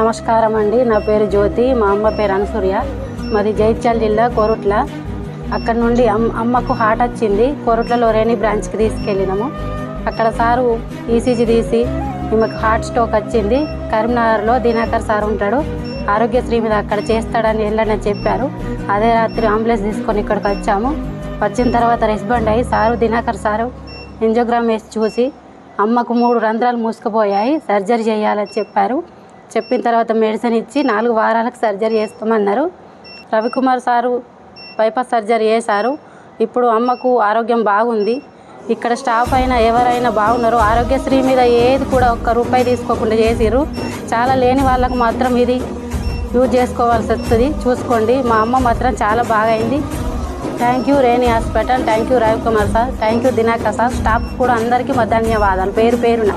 నమస్కారం అండి. నా పేరు జ్యోతి, మా అమ్మ పేరు అనసూయ. మాది జైత్యాల జిల్లా కోరుట్ల. అక్కడ నుండి అమ్మకు హార్ట్ వచ్చింది. కోరుట్లలో రేణి బ్రాంచ్కి తీసుకెళ్ళినాము. అక్కడ సారు ఈసీజీ తీసి ఈమెకు హార్ట్ స్ట్రోక్ వచ్చింది. కరీంనగర్లో దినాకర్ సార్ ఉంటాడు, ఆరోగ్యశ్రీ మీద అక్కడ చేస్తాడని వెళ్ళని చెప్పారు. అదే రాత్రి అంబులెన్స్ తీసుకొని ఇక్కడికి వచ్చాము. వచ్చిన తర్వాత రెస్పాండ్ అయ్యి సారు దినాకర్ సారు ఎంజోగ్రామ్ వేసి చూసి అమ్మకు 3 రంధ్రాలు మూసుకుపోయాయి, సర్జరీ చేయాలని చెప్పారు. చెప్పిన తర్వాత మెడిసిన్ ఇచ్చి 4 వారాలకు సర్జరీ చేస్తామన్నారు. రవికుమార్ సారు బైపాస్ సర్జరీ చేశారు. ఇప్పుడు అమ్మకు ఆరోగ్యం బాగుంది. ఇక్కడ స్టాఫ్ అయినా ఎవరైనా బాగున్నారు. ఆరోగ్యశ్రీ మీద ఏది కూడా ఒక్క రూపాయి తీసుకోకుండా చేసిర్రు. చాలా లేని వాళ్ళకు మాత్రం ఇది యూజ్ చేసుకోవాల్సి వస్తుంది, చూసుకోండి. మా అమ్మ మాత్రం చాలా బాగా అయింది. Thank you Reni hospital, thank you Ravikumar sir, thank you Dinakar sir, staff కూడా అందరికీ మా ధన్యవాదాలు పేరు పేరున.